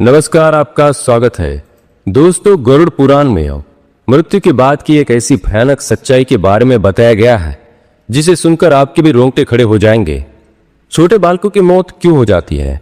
नमस्कार, आपका स्वागत है। दोस्तों, गरुड़ पुराण में मृत्यु के बाद की एक ऐसी भयानक सच्चाई के बारे में बताया गया है जिसे सुनकर आपके भी रोंगटे खड़े हो जाएंगे। छोटे बालकों की मौत क्यों हो जाती है?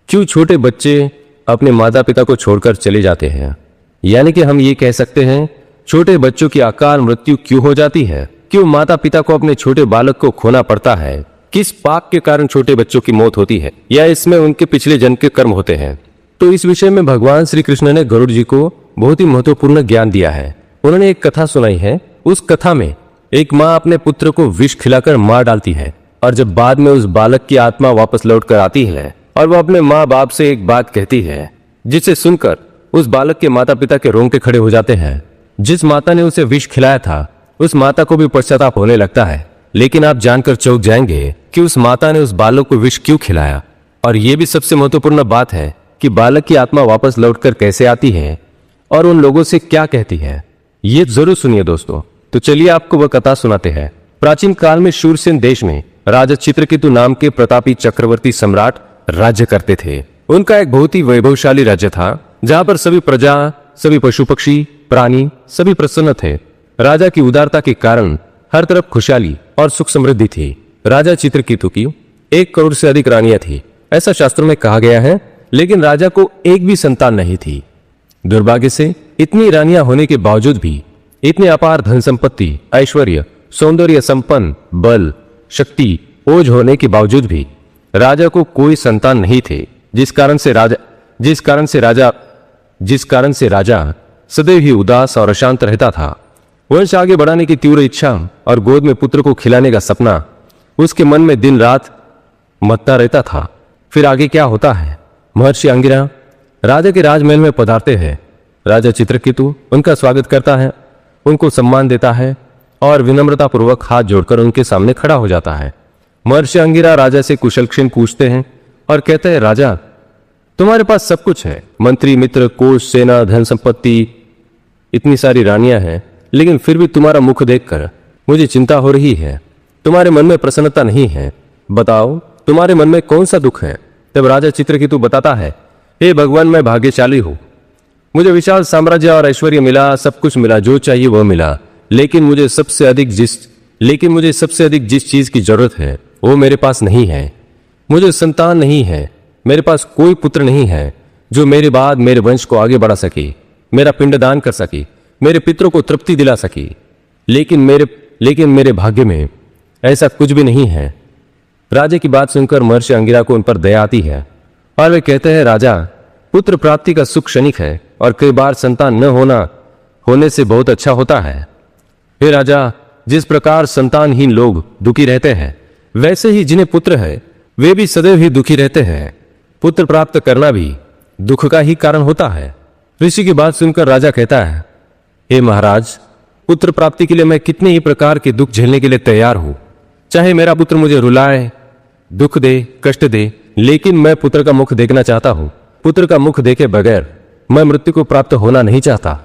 क्यों छोटे बच्चे अपने माता पिता को छोड़कर चले जाते हैं? यानी कि हम ये कह सकते हैं, छोटे बच्चों की अकाल मृत्यु क्यों हो जाती है? क्यों माता पिता को अपने छोटे बालक को खोना पड़ता है? किस पाप के कारण छोटे बच्चों की मौत होती है, या इसमें उनके पिछले जन्म के कर्म होते हैं? तो इस विषय में भगवान श्री कृष्ण ने गरुड़ जी को बहुत ही महत्वपूर्ण ज्ञान दिया है। उन्होंने एक कथा सुनाई है। उस कथा में एक माँ अपने पुत्र को विष खिलाकर मार डालती है, और जब बाद में उस बालक की आत्मा वापस लौट कर आती है और वो अपने माँ बाप से एक बात कहती है, जिसे सुनकर उस बालक के माता पिता के रोंगटे खड़े हो जाते हैं। जिस माता ने उसे विष खिलाया था, उस माता को भी पश्चाताप होने लगता है। लेकिन आप जानकर चौंक जाएंगे कि उस माता ने उस बालक को विष क्यों खिलाया। और यह भी सबसे महत्वपूर्ण बात है कि बालक की आत्मा वापस लौटकर कैसे आती है और उन लोगों से क्या कहती है। ये जरूर सुनिए दोस्तों। तो चलिए आपको वह कथा सुनाते हैं। प्राचीन काल में शूरसेन देश में राजा चित्रकेतु नाम के प्रतापी चक्रवर्ती सम्राट राज्य करते थे। उनका एक बहुत ही वैभवशाली राज्य था, जहां पर सभी प्रजा, सभी पशु पक्षी, प्राणी सभी प्रसन्न थे। राजा की उदारता के कारण हर तरफ खुशहाली और सुख समृद्धि थी। राजा चित्रकेतु की 1 करोड़ से अधिक रानियां थी, ऐसा शास्त्रों में कहा गया है। लेकिन राजा को एक भी संतान नहीं थी। दुर्भाग्य से इतनी रानियां होने के बावजूद भी, इतने अपार धन संपत्ति, ऐश्वर्य, सौंदर्य संपन्न, बल, शक्ति, ओज होने के बावजूद भी राजा को कोई संतान नहीं थे, जिस कारण से राजा सदैव ही उदास और अशांत रहता था। वंश आगे बढ़ाने की तीव्र इच्छा और गोद में पुत्र को खिलाने का सपना उसके मन में दिन रात मत्ता रहता था। फिर आगे क्या होता है? महर्षि अंगिरा राजा के राजमहल में पधारते हैं। राजा चित्रकेतु उनका स्वागत करता है, उनको सम्मान देता है और विनम्रता पूर्वक हाथ जोड़कर उनके सामने खड़ा हो जाता है। महर्षि अंगिरा राजा से कुशलक्षेम पूछते हैं और कहते हैं, राजा तुम्हारे पास सब कुछ है, मंत्री, मित्र, कोष, सेना, धन संपत्ति, इतनी सारी रानियां हैं, लेकिन फिर भी तुम्हारा मुख देखकर मुझे चिंता हो रही है। तुम्हारे मन में प्रसन्नता नहीं है। बताओ तुम्हारे मन में कौन सा दुख है? तब राजा चित्रकेतु बताता है, हे भगवान, मैं भाग्यशाली हूं। मुझे विशाल साम्राज्य और ऐश्वर्य मिला, सब कुछ मिला, जो चाहिए वह मिला। लेकिन मुझे सबसे अधिक जिस चीज की जरूरत है वो मेरे पास नहीं है। मुझे संतान नहीं है। मेरे पास कोई पुत्र नहीं है जो मेरे बाद मेरे वंश को आगे बढ़ा सके, मेरा पिंडदान कर सके, मेरे पितरों को तृप्ति दिला सके। लेकिन मेरे भाग्य में ऐसा कुछ भी नहीं है। राजा की बात सुनकर महर्षि अंगिरा को उन पर दया आती है और वे कहते हैं, राजा, पुत्र प्राप्ति का सुख क्षणिक है और कई बार संतान न होने से बहुत अच्छा होता है। हे राजा, जिस प्रकार संतानहीन लोग दुखी रहते हैं, वैसे ही जिन्हें पुत्र है वे भी सदैव ही दुखी रहते हैं। पुत्र प्राप्त करना भी दुख का ही कारण होता है। ऋषि की बात सुनकर राजा कहता है, हे महाराज, पुत्र प्राप्ति के लिए मैं कितने ही प्रकार के दुख झेलने के लिए तैयार हूं। चाहे मेरा पुत्र मुझे रुलाए, दुख दे, कष्ट दे, लेकिन मैं पुत्र का मुख देखना चाहता हूं। पुत्र का मुख देखे बगैर मैं मृत्यु को प्राप्त होना नहीं चाहता।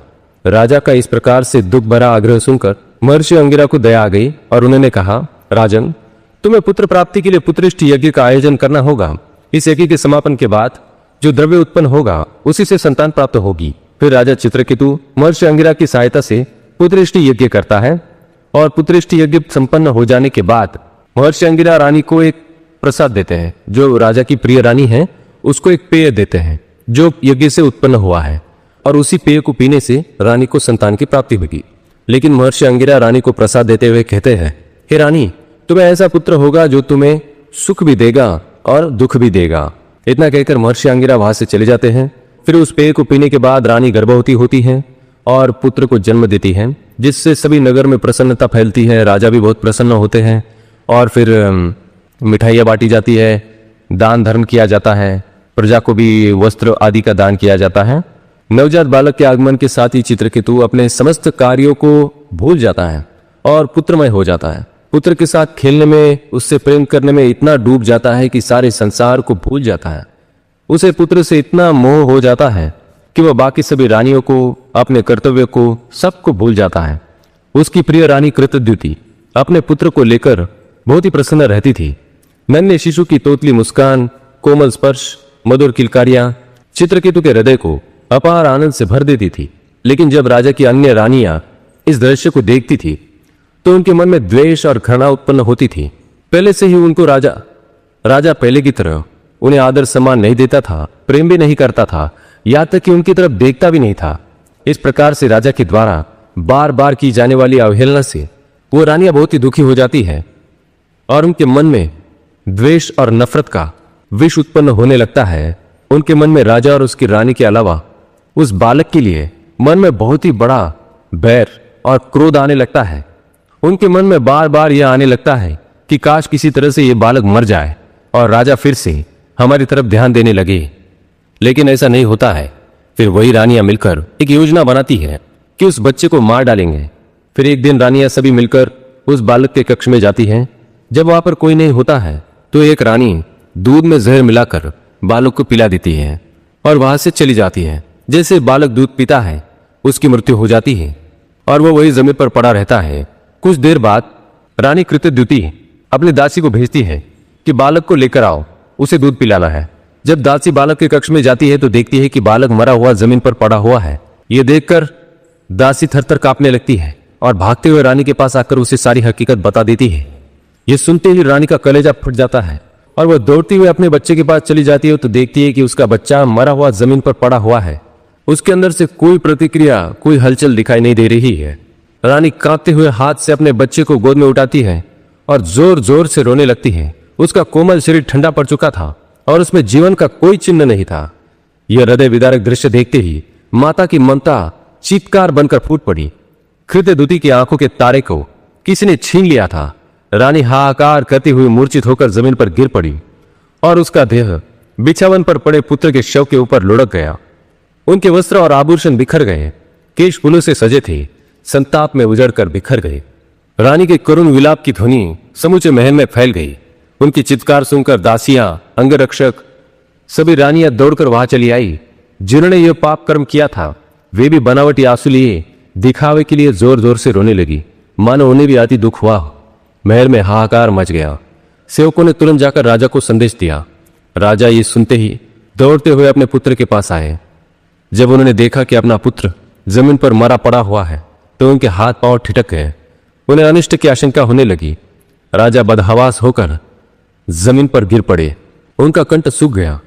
राजा का इस प्रकार से दुख भरा आग्रह सुनकर महर्षि अंगिरा को दया आ गई और उन्होंने कहा, राजन, तुम्हें पुत्र प्राप्ति के लिए पुत्रेष्ठ यज्ञ का आयोजन करना होगा। इस यज्ञ के समापन के बाद जो द्रव्य उत्पन्न होगा उसी से संतान प्राप्त होगी। फिर राजा चित्रकेतु महर्षि अंगिरा की सहायता से पुत्रेष्ठ यज्ञ करता है और पुत्रेष्ठ यज्ञ संपन्न हो जाने के बाद महर्षि अंगिरा रानी को एक प्रसाद देते हैं। जो राजा की प्रिय रानी है उसको एक पेय देते हैं जो यज्ञ से उत्पन्न हुआ है, और उसी पेय को पीने से रानी को संतान की प्राप्ति होगी। लेकिन महर्षि अंगिरा रानी को प्रसाद देते हुए कहते हैं, हे रानी, तुम्हें ऐसा पुत्र होगा जो तुम्हें सुख भी देगा और दुख भी देगा। इतना कहकर महर्षि अंगिरा वहां से चले जाते हैं। फिर उस पेय को पीने के बाद रानी गर्भवती होती है और पुत्र को जन्म देती है, जिससे सभी नगर में प्रसन्नता फैलती है। राजा भी बहुत प्रसन्न होते हैं और फिर मिठाइयाँ बांटी जाती है, दान धर्म किया जाता है, प्रजा को भी वस्त्र आदि का दान किया जाता है। नवजात बालक के आगमन के साथ ही चित्रकेतु अपने समस्त कार्यों को भूल जाता है और पुत्रमय हो जाता है। पुत्र के साथ खेलने में, उससे प्रेम करने में इतना डूब जाता है कि सारे संसार को भूल जाता है। उसे पुत्र से इतना मोह हो जाता है कि वह बाकी सभी रानियों को, अपने कर्तव्य को, सबको भूल जाता है। उसकी प्रिय रानी कृतद्युति अपने पुत्र को लेकर बहुत ही प्रसन्न रहती थी। नन्हे शिशु की तोतली मुस्कान, कोमल स्पर्श, मधुर किलकारियां, चित्रकेतु के हृदय को अपार आनंद से भर देती थी। लेकिन जब राजा की अन्य रानियां इस दृश्य को देखती थी तो उनके मन में द्वेष और घृणा उत्पन्न होती थी। पहले से ही उनको राजा पहले की तरह उन्हें आदर सम्मान नहीं देता था, प्रेम भी नहीं करता था, यहां तक कि उनकी तरफ देखता भी नहीं था। इस प्रकार से राजा के द्वारा बार बार की जाने वाली अवहेलना से वो रानियां बहुत ही दुखी हो जाती है और उनके मन में द्वेष और नफरत का विष उत्पन्न होने लगता है। उनके मन में राजा और उसकी रानी के अलावा उस बालक के लिए मन में बहुत ही बड़ा बैर और क्रोध आने लगता है। उनके मन में बार बार यह आने लगता है कि काश किसी तरह से यह बालक मर जाए और राजा फिर से हमारी तरफ ध्यान देने लगे। लेकिन ऐसा नहीं होता है। फिर वही रानियां मिलकर एक योजना बनाती है कि उस बच्चे को मार डालेंगे। फिर एक दिन रानियां सभी मिलकर उस बालक के कक्ष में जाती हैं। जब वहां पर कोई नहीं होता है तो एक रानी दूध में जहर मिलाकर बालक को पिला देती है और वहां से चली जाती है। जैसे बालक दूध पीता है उसकी मृत्यु हो जाती है और वो वही जमीन पर पड़ा रहता है। कुछ देर बाद रानी कृतद्युति अपनी दासी को भेजती है कि बालक को लेकर आओ, उसे दूध पिलाना है। जब दासी बालक के कक्ष में जाती है तो देखती है कि बालक मरा हुआ जमीन पर पड़ा हुआ है। यह देखकर दासी थरथर कांपने लगती है और भागते हुए रानी के पास आकर उसे सारी हकीकत बता देती है। यह सुनते ही रानी का कलेजा फट जाता है और वह दौड़ती हुए अपने बच्चे के पास चली जाती है तो देखती है कि उसका बच्चा मरा हुआ जमीन पर पड़ा हुआ है। उसके अंदर से कोई प्रतिक्रिया, कोई हलचल दिखाई नहीं दे रही है। रानी कांपते हुए हाथ से अपने बच्चे को गोद में उठाती है और जोर जोर से रोने लगती है। उसका कोमल शरीर ठंडा पड़ चुका था और उसमें जीवन का कोई चिन्ह नहीं था। यह हृदय विदारक दृश्य देखते ही माता की ममता चीत्कार बनकर फूट पड़ी। कृतद्युति की आंखों के तारे को किसी ने छीन लिया था। रानी हाहाकार करती हुई मूर्छित होकर जमीन पर गिर पड़ी और उसका देह बिछावन पर पड़े पुत्र के शव के ऊपर लुढ़क गया। उनके वस्त्र और आभूषण बिखर गए, केश फूलों से सजे थे, संताप में उजड़कर बिखर गए। रानी के करुण विलाप की ध्वनि समूचे महल में फैल गई। उनकी चित्कार सुनकर दासियां, अंगरक्षक, सभी रानियां दौड़कर वहां चली आई। जिन्होंने यह पाप कर्म किया था वे भी बनावटी आंसू लिए दिखावे के लिए जोर जोर से रोने लगी, मानो उन्हें भी अति दुख हुआ। महल में हाहाकार मच गया। सेवकों ने तुरंत जाकर राजा को संदेश दिया। राजा ये सुनते ही दौड़ते हुए अपने पुत्र के पास आए। जब उन्होंने देखा कि अपना पुत्र जमीन पर मरा पड़ा हुआ है तो उनके हाथ पांव ठिठक गए। उन्हें अनिष्ट की आशंका होने लगी। राजा बदहवास होकर जमीन पर गिर पड़े। उनका कंठ सूख गया।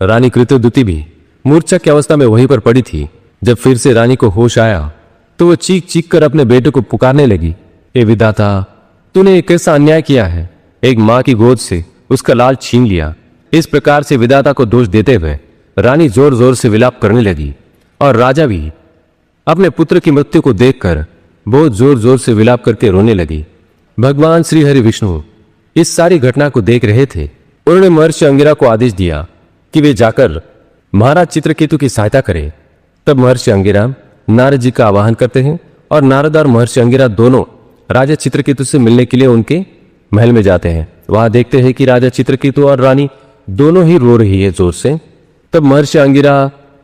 रानी कृतद्युति भी मूर्छा की अवस्था में वहीं पर पड़ी थी। जब फिर से रानी को होश आया तो वह चीख चीख कर अपने बेटे को पुकारने लगी, हे विधाता, तूने एक कैसा अन्याय किया है। एक मां की गोद से उसका लाल छीन लिया। इस प्रकार से विधाता को दोष देते हुए रानी जोर जोर से विलाप करने लगी और राजा भी अपने पुत्र की मृत्यु को देखकर बहुत जोर जोर से विलाप करके रोने लगी। भगवान श्री हरि विष्णु इस सारी घटना को देख रहे थे। उन्होंने महर्षि अंगिरा को आदेश दिया कि वे जाकर महाराज चित्रकेतु की सहायता करें। तब महर्षि अंगिरा नारद जी का आवाहन करते हैं और नारद और महर्षि अंगिरा दोनों राजा चित्रकेतु से मिलने के लिए उनके महल में जाते हैं। वहां देखते हैं कि राजा चित्रकेतु और रानी दोनों ही रो रही है जोर से। तब महर्षि अंगिरा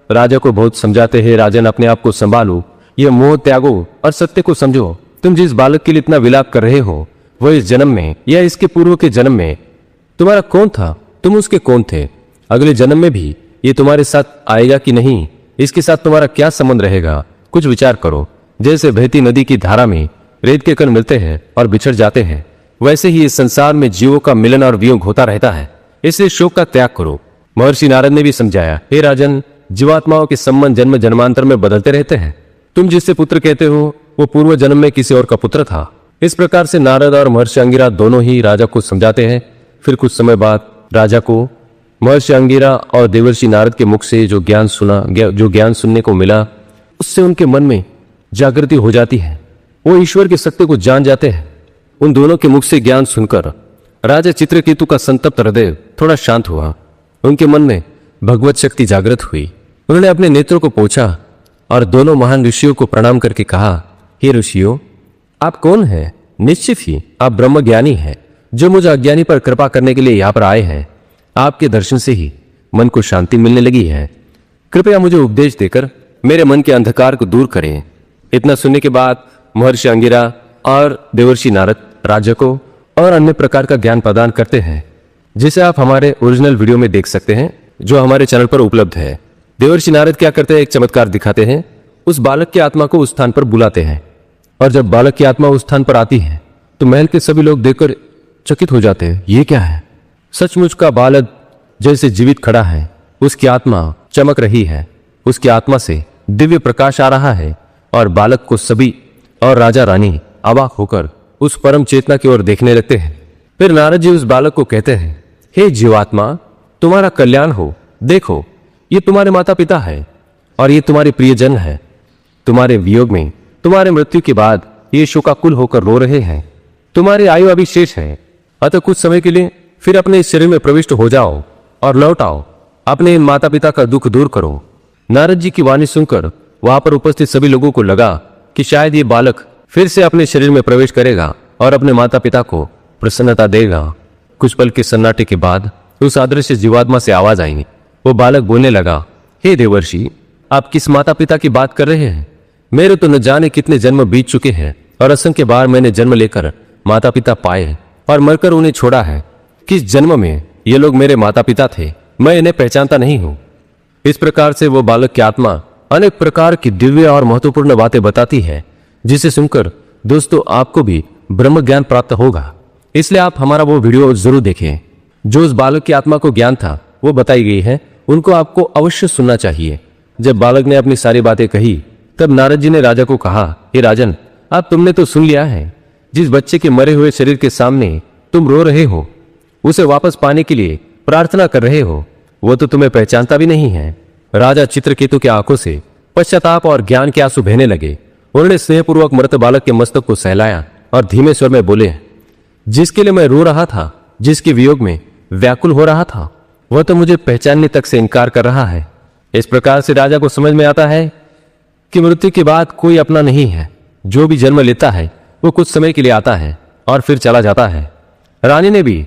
राजा को बहुत समझाते हैं, राजन अपने आप को संभालो, यह मोह त्यागो और सत्य को समझो। तुम जिस बालक के लिए इतना विलाप कर रहे हो वह इस जन्म में या इसके पूर्व के जन्म में तुम्हारा कौन था, तुम उसके कौन थे? अगले जन्म में भी ये तुम्हारे साथ आएगा कि नहीं, इसके साथ तुम्हारा क्या संबंध रहेगा? कुछ विचार करो। जैसे बहती नदी की धारा में रेत के कण मिलते हैं और बिछड़ जाते हैं, वैसे ही इस संसार में जीवों का मिलन और वियोग होता रहता है। इसलिए शोक का त्याग करो। महर्षि नारद ने भी समझाया, हे राजन, जीवात्माओं के संबंध जन्म जन्मांतर में बदलते रहते हैं। तुम जिससे पुत्र कहते हो वो पूर्व जन्म में किसी और का पुत्र था। इस प्रकार से नारद और महर्षि अंगिरा दोनों ही राजा को समझाते हैं। फिर कुछ समय बाद राजा को महर्षि अंगिरा और देवर्षि नारद के मुख से जो ज्ञान सुनने को मिला उससे उनके मन में जागृति हो जाती है। वो ईश्वर के सत्य को जान जाते हैं। उन दोनों के मुख से ज्ञान सुनकर राजा चित्रकेतु का संतप्त हृदय थोड़ा शांत हुआ। उनके मन में भगवत शक्ति जागृत हुई। उन्होंने अपने नेत्रों को पोंछा और दोनों महान ऋषियों को प्रणाम करके कहा, हे ऋषियों, आप कौन हैं? निश्चित ही आप ब्रह्म ज्ञानी हैं जो मुझे अज्ञानी पर कृपा करने के लिए यहाँ पर आए हैं। आपके दर्शन से ही मन को शांति मिलने लगी है। कृपया मुझे उपदेश देकर मेरे मन के अंधकार को दूर करें। इतना सुनने के बाद महर्षि अंगिरा और देवर्षि नारद राजा को और अन्य प्रकार का ज्ञान प्रदान करते हैं, जिसे आप हमारे ओरिजिनल वीडियो में देख सकते हैं जो हमारे चैनल पर उपलब्ध है। देवर्षि नारद क्या करते हैं, एक चमत्कार दिखाते हैं। उस बालक की आत्मा को उस स्थान पर बुलाते हैं और जब बालक की आत्मा उस स्थान पर आती है तो महल के सभी लोग देखकर चकित हो जाते हैं। ये क्या है? सचमुच का बालक जैसे जीवित खड़ा है, उसकी आत्मा चमक रही है, उसकी आत्मा से दिव्य प्रकाश आ रहा है और बालक को सभी और राजा रानी अवाक होकर उस परम चेतना की ओर देखने लगते हैं। फिर नारद जी उस बालक को कहते हैं, हे जीवात्मा, तुम्हारा कल्याण हो। देखो, ये तुम्हारे माता पिता है और ये तुम्हारे प्रियजन है। तुम्हारे वियोग में, तुम्हारे मृत्यु के बाद ये शोकाकुल होकर रो रहे हैं। तुम्हारी आयु अभी शेष है, अतः कुछ समय के लिए फिर अपने इस शरीर में प्रविष्ट हो जाओ और लौट आओ। अपने इन माता पिता का दुख दूर करो। नारद जी की वाणी सुनकर वहां पर उपस्थित सभी लोगों को लगा कि शायद ये बालक फिर से अपने शरीर में प्रवेश करेगा और अपने माता पिता को प्रसन्नता देगा। कुछ पल के सन्नाटे के बाद उस अदृश्य जीवात्मा से आवाज आई। वो बालक बोलने लगा, हे देवर्षि, आप किस माता पिता की बात कर रहे हैं? मेरे तो न जाने कितने जन्म बीत चुके हैं और असंख्य बार मैंने जन्म लेकर माता पिता पाए और मरकर उन्हें छोड़ा है। किस जन्म में ये लोग मेरे माता पिता थे, मैं इन्हें पहचानता नहीं हूं। इस प्रकार से वो बालक की आत्मा अनेक प्रकार की दिव्य और महत्वपूर्ण बातें बताती है, जिसे सुनकर दोस्तों आपको भी ब्रह्म ज्ञान प्राप्त होगा। इसलिए आप हमारा वो वीडियो जरूर देखें। जो उस बालक की आत्मा को ज्ञान था वो बताई गई है, उनको आपको अवश्य सुनना चाहिए। जब बालक ने अपनी सारी बातें कही तब नारद जी ने राजा को कहा, हे राजन, अब तुमने तो सुन लिया है। जिस बच्चे के मरे हुए शरीर के सामने तुम रो रहे हो, उसे वापस पाने के लिए प्रार्थना कर रहे हो, वो तो तुम्हें पहचानता भी नहीं है। राजा चित्रकेतु की आंखों से पश्चाताप और ज्ञान के आंसू बहने लगे। उन्होंने स्नेहपूर्वक मृत बालक के मस्तक को सहलाया और धीमे स्वर में बोले, जिसके लिए मैं रो रहा था, जिसके वियोग में व्याकुल हो रहा था, वह तो मुझे पहचानने तक से इनकार कर रहा है। इस प्रकार से राजा को समझ में आता है कि मृत्यु के बाद कोई अपना नहीं है। जो भी जन्म लेता है वो कुछ समय के लिए आता है और फिर चला जाता है। रानी ने भी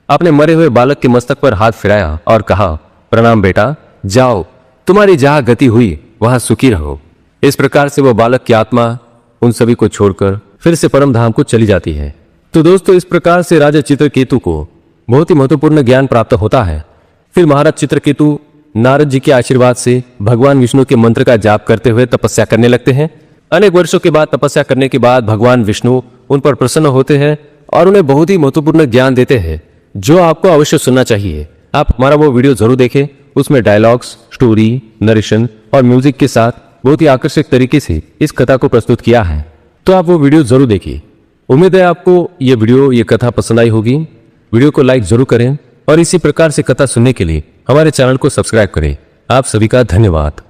अपने मरे हुए बालक के मस्तक पर हाथ फिराया और कहा, प्रणाम बेटा, जाओ, तुम्हारी जहां गति हुई वहां सुखी रहो। इस प्रकार से वो बालक की आत्मा उन सभी को छोड़कर फिर से परम धाम को चली जाती है। तो दोस्तों, इस प्रकार से राजा चित्रकेतु को बहुत ही महत्वपूर्ण ज्ञान प्राप्त होता है। फिर महाराज चित्रकेतु नारद जी के आशीर्वाद से भगवान विष्णु के मंत्र का जाप करते हुए तपस्या करने लगते हैं। अनेक वर्षों के बाद तपस्या करने के बाद भगवान विष्णु उन पर प्रसन्न होते हैं और उन्हें बहुत ही महत्वपूर्ण ज्ञान देते हैं, जो आपको अवश्य सुनना चाहिए। आप हमारा वो वीडियो जरूर देखें। उसमें डायलॉग्स, स्टोरी, नरेशन और म्यूजिक के साथ बहुत ही आकर्षक तरीके से इस कथा को प्रस्तुत किया है। तो आप वो वीडियो जरूर देखिए। उम्मीद है आपको ये वीडियो, ये कथा पसंद आई होगी। वीडियो को लाइक जरूर करें और इसी प्रकार से कथा सुनने के लिए हमारे चैनल को सब्सक्राइब करें। आप सभी का धन्यवाद।